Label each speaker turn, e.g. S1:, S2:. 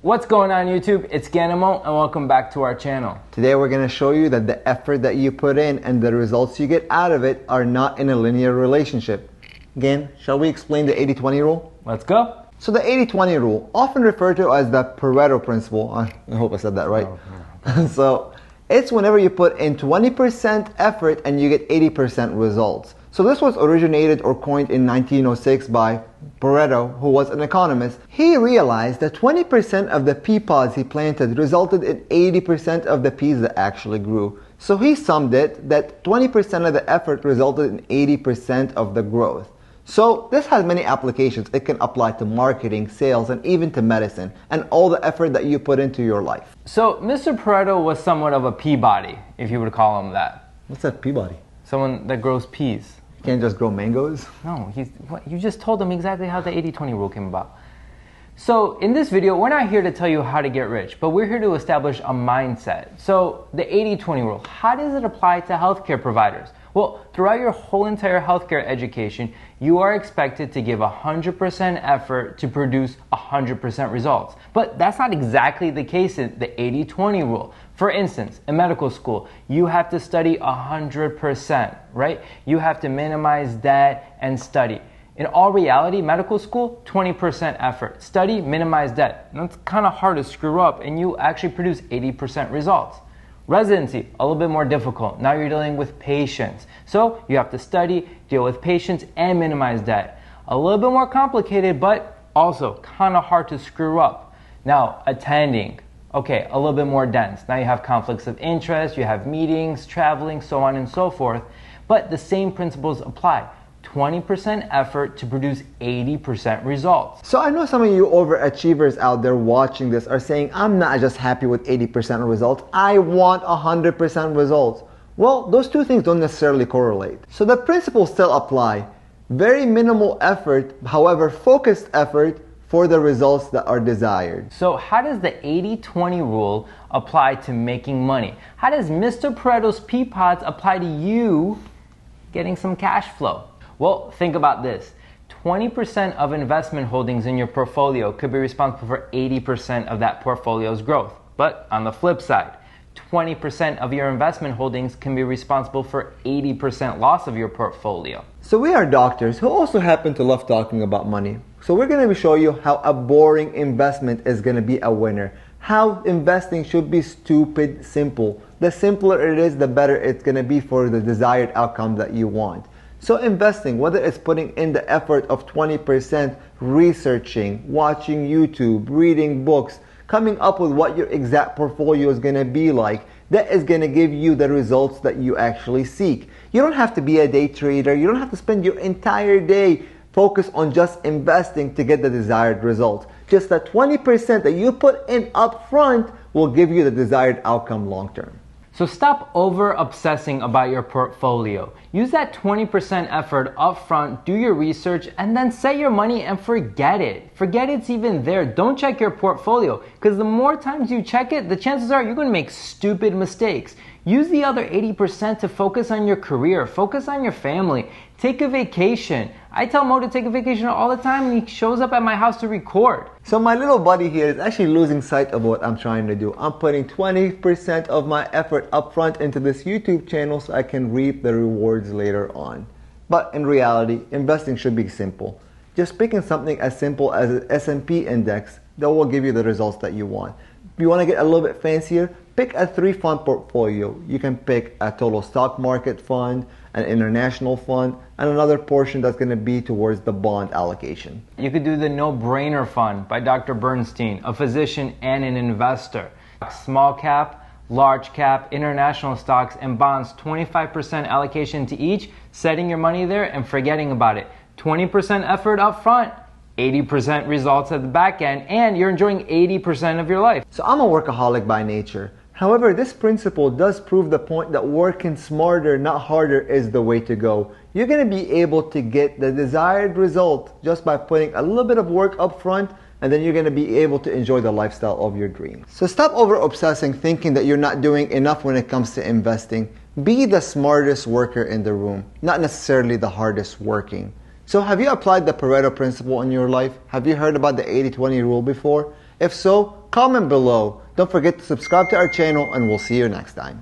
S1: What's going on YouTube? It's Ganimo and welcome back to our channel.
S2: Today we're going to show you that the effort that you put in and the results you get out of it are not in a linear relationship. Again, shall we explain the 80-20 rule?
S1: Let's go.
S2: So the 80-20 rule, often referred to as the Pareto Principle, I hope I said that right. So it's whenever you put in 20% effort and you get 80% results. So this was originated or coined in 1906 by Pareto, who was an economist. He realized that 20% of the pea pods he planted resulted in 80% of the peas that actually grew. So he summed it that 20% of the effort resulted in 80% of the growth. So this has many applications. It can apply to marketing, sales, and even to medicine, and all the effort that you put into your life.
S1: So Mr. Pareto was somewhat of a Peabody, if you would call him that.
S2: What's that Peabody?
S1: Someone that grows peas.
S2: You can't just grow mangoes?
S1: No, you just told him exactly how the 80-20 rule came about. So in this video, we're not here to tell you how to get rich, but we're here to establish a mindset. So the 80-20 rule, how does it apply to healthcare providers? Well, throughout your whole entire healthcare education, you are expected to give 100% effort to produce 100% results. But that's not exactly the case in the 80-20 rule. For instance, in medical school, you have to study 100%, right? You have to minimize debt and study. In all reality, medical school, 20% effort. Study, minimize debt. And that's kind of hard to screw up, and you actually produce 80% results. Residency, a little bit more difficult. Now you're dealing with patients. So you have to study, deal with patients, and minimize debt. A little bit more complicated, but also kind of hard to screw up. Now, attending. Okay, a little bit more dense. Now you have conflicts of interest, you have meetings, traveling, so on and so forth. But the same principles apply. 20% effort to produce 80% results.
S2: So I know some of you overachievers out there watching this are saying, I'm not just happy with 80% results, I want 100% results. Well, those two things don't necessarily correlate. So the principles still apply. Very minimal effort, however focused effort for the results that are desired.
S1: So how does the 80-20 rule apply to making money? How does Mr. Pareto's pea pods apply to you getting some cash flow? Well, think about this. 20% of investment holdings in your portfolio could be responsible for 80% of that portfolio's growth. But on the flip side, 20% of your investment holdings can be responsible for 80% loss of your portfolio.
S2: So we are doctors who also happen to love talking about money. So we're going to show you how a boring investment is going to be a winner. How investing should be stupid simple. The simpler it is, the better it's going to be for the desired outcome that you want. So investing, whether it's putting in the effort of 20%, researching, watching YouTube, reading books, coming up with what your exact portfolio is going to be like, that is going to give you the results that you actually seek. You don't have to be a day trader. You don't have to spend your entire day focused on just investing to get the desired result. Just that 20% that you put in up front will give you the desired outcome long term.
S1: So stop over-obsessing about your portfolio. Use that 20% effort up front, do your research, and then set your money and forget it. Forget it's even there. Don't check your portfolio, because the more times you check it, the chances are you're going to make stupid mistakes. Use the other 80% to focus on your career, focus on your family, take a vacation. I tell Mo to take a vacation all the time, and he shows up at my house to record.
S2: So my little buddy here is actually losing sight of what I'm trying to do. I'm putting 20% of my effort up front into this YouTube channel so I can reap the rewards later on. But in reality, investing should be simple. Just picking something as simple as an S&P index that will give you the results that you want. If you want to get a little bit fancier, pick a 3-fund portfolio. You can pick a total stock market fund, an international fund, and another portion that's going to be towards the bond allocation.
S1: You could do the No-Brainer Fund by Dr. Bernstein, a physician and an investor. Small cap, large cap, international stocks, and bonds, 25% allocation to each, setting your money there and forgetting about it. 20% effort up front, 80% results at the back end, and you're enjoying 80% of your life.
S2: So I'm a workaholic by nature. However, this principle does prove the point that working smarter, not harder, is the way to go. You're going to be able to get the desired result just by putting a little bit of work up front, and then you're going to be able to enjoy the lifestyle of your dreams. So stop over-obsessing thinking that you're not doing enough when it comes to investing. Be the smartest worker in the room, not necessarily the hardest working. So have you applied the Pareto Principle in your life? Have you heard about the 80-20 rule before? If so, comment below. Don't forget to subscribe to our channel, and we'll see you next time.